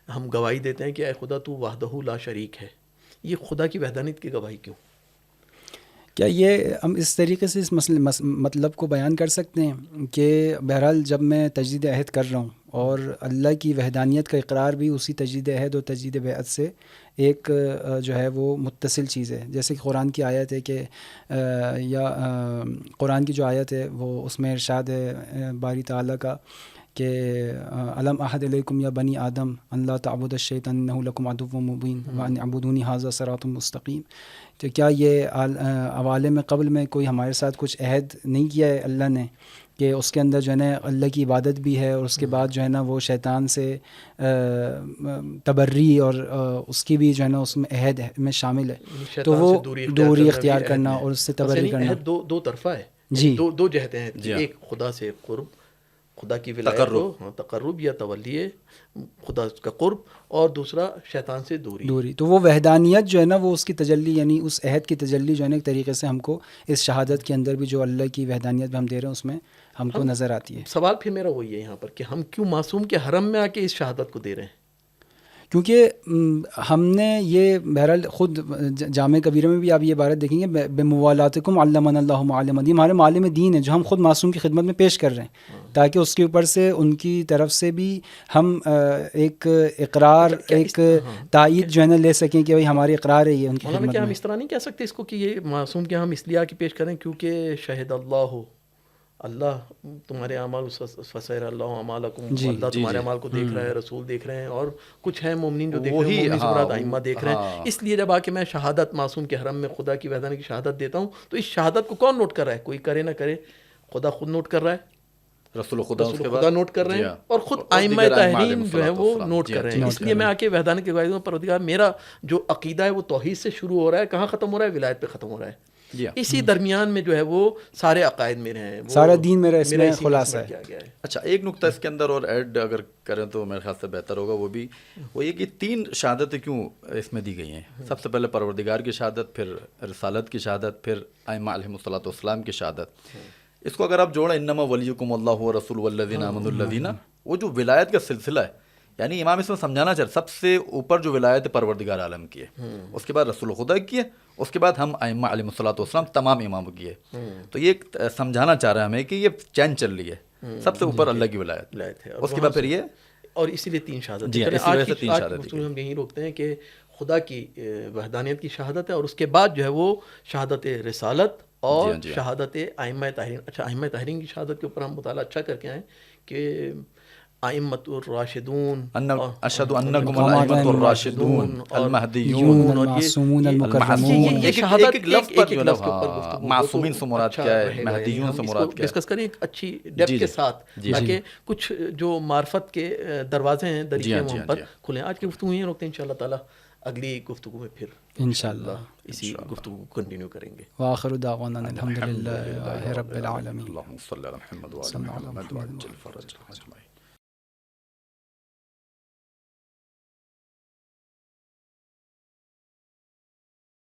ہم گواہی دیتے ہیں کہ اے خدا تو وحدہ لا شریک ہے. یہ خدا کی وحدانیت کی گواہی کیوں؟ کیا یہ ہم اس طریقے سے اس مطلب کو بیان کر سکتے ہیں کہ بہرحال جب میں تجدید عہد کر رہا ہوں اور اللہ کی وحدانیت کا اقرار بھی اسی تجدید عہد اور تجدید بیعت سے ایک جو ہے وہ متصل چیز ہے. جیسے کہ قرآن کی آیت ہے کہ یا قرآن کی جو آیت ہے وہ اس میں ارشاد ہے باری تعالیٰ کا کہ الم احد علیکم یا بنی آدم ان لا تعبدوا الشیطان انہ لکم عدو مبین وان اعبدونی ھذا صراط مستقیم. تو کیا یہ عوالم قبل میں کوئی ہمارے ساتھ کچھ عہد نہیں کیا ہے اللہ نے کہ اس کے اندر جو ہے نا اللہ کی عبادت بھی ہے، اور اس کے بعد جو ہے نا وہ شیطان سے تبری اور اس کی بھی جو ہے نا اس میں عہد میں شامل ہے. تو وہ دوری اختیار کرنا اور اس سے تبری کرنا دو طرفہ ہے جی، دو جہتیں ہیں. ایک خدا سے قرب، خدا کی ولایت کو تقرب یا تولی خدا کا قرب، اور دوسرا شیطان سے دوری. تو وہ وحدانیت جو ہے نا وہ اس کی تجلی، یعنی اس عہد کی تجلی جو ہے نا ایک طریقے سے ہم کو اس شہادت کے اندر بھی جو اللہ کی وحدانیت ہم دے رہے ہیں اس میں ہم کو نظر آتی ہے. سوال پھر میرا وہی ہے یہاں پر کہ ہم کیوں معصوم کے حرم میں آ کے اس شہادت کو دے رہے ہیں؟ کیونکہ ہم نے یہ بہرحال خود جامع کبیرہ میں بھی آپ یہ عبارت دیکھیں گے بموالاتکم علمنا اللہ معالم دین، ہمارے معالم دین ہے جو ہم خود معصوم کی خدمت میں پیش کر رہے ہیں، تاکہ اس کے اوپر سے ان کی طرف سے بھی ہم ایک اقرار، ایک تائید جو ہے نا لے سکیں کہ بھائی ہماری اقرار ہے یہ ان کی خدمت کیا ہم میں. اس طرح نہیں کہہ سکتے اس کو کہ یہ معصوم کے ہم اس لیے آ کے پیش کریں کیونکہ شہد اللہ ہو، اللہ تمہارے اعمال فسیر اللہ اعمالکم، اللہ تمہارے اعمال کو دیکھ رہا ہے، رسول دیکھ رہے ہیں، اور کچھ ہیں مومنین جو دیکھ رہے ہیں، مومنین سے مراد ائمہ دیکھ رہے ہیں. اس لیے جب آ کے میں شہادت معصوم کے حرم میں خدا کی وحدانیت کی شہادت دیتا ہوں تو اس شہادت کو کون نوٹ کر رہا ہے؟ کوئی کرے نہ کرے، خدا خود نوٹ کر رہا ہے، رسول خدا نوٹ کر رہے ہیں، اور خود ائمہ طاہرین جو ہے وہ نوٹ کر رہے ہیں. اس لیے میں آ کے وحدانیت کی گواہی دوں، پروردگار میرا جو عقیدہ ہے وہ توحید سے شروع ہو رہا ہے، کہاں ختم ہو رہا ہے؟ ولایت پہ ختم ہو رہا ہے. اسی درمیان میں جو ہے وہ سارے عقائد میرے ہیں، سارا دین میرا اس میں خلاصہ ہے. اچھا، ایک نقطہ اس کے اندر اور ایڈ اگر کریں تو میرے خیال سے بہتر ہوگا، وہ یہ کہ 3 شہادتیں کیوں اس میں دی گئی ہیں. سب سے پہلے پروردگار کی شہادت، پھر رسالت کی شہادت، پھر ائمہ علیہم الصلوۃ والسلام کی شہادت. اس کو اگر آپ جوڑیں انما ولیکم اللہ ورسولہ والذین آمنوا الذین، وہ جو ولایت کا سلسلہ ہے، یعنی امام اس میں سمجھانا چاہتے سب سے اوپر جو ولایت پروردگار عالم کی ہے، اس کے بعد رسول خدا کی ہے، اس کے بعد ہم ائمہ علیہم الصلوۃ والسلام تمام اماموں کی ہے. تو یہ سمجھانا چاہ رہا ہے ہمیں کہ یہ چین چل رہی ہے، سب سے اوپر اللہ کی ولایت ہے، اس کے بعد پھر یہ، اور اسی لیے 3 شہادت. جی، اسی وجہ سے 3 شہادت ہم یہیں روکتے ہیں کہ خدا کی وحدانیت کی شہادت ہے، اور اس کے بعد جو ہے وہ شہادت رسالت اور شہادت ائمہ طاہرین. اچھا، ائمہ طاہرین کی شہادت کے اوپر ہم مطالعہ اچھا کر کے آئیں کہ ائمۃ الراشدون اشهد انکم الائمۃ الراشدون المہدیون المعصومون المکرمون. یہ شہادت ایک لفظ پر جو ہے معصومین سے مراد کیا ہے, مہدیون سے مراد کیا ہے, ڈسکس کریں ایک اچھی ڈیپتھ کے ساتھ, تاکہ کچھ جو معرفت کے دروازے ہیں دریچے وہ ہم پر کھلیں. آج کی گفتگو یہیں روکتے ہیں, انشاءاللہ تعالی اگلی گفتگو میں پھر انشاءاللہ اسی گفتگو کو کنٹینیو کریں گے. وآخر دعوانا الحمدللہ رب العالمین. اللہم صلی علی محمد وعلی محمد وعجل فرجهم اجمعین.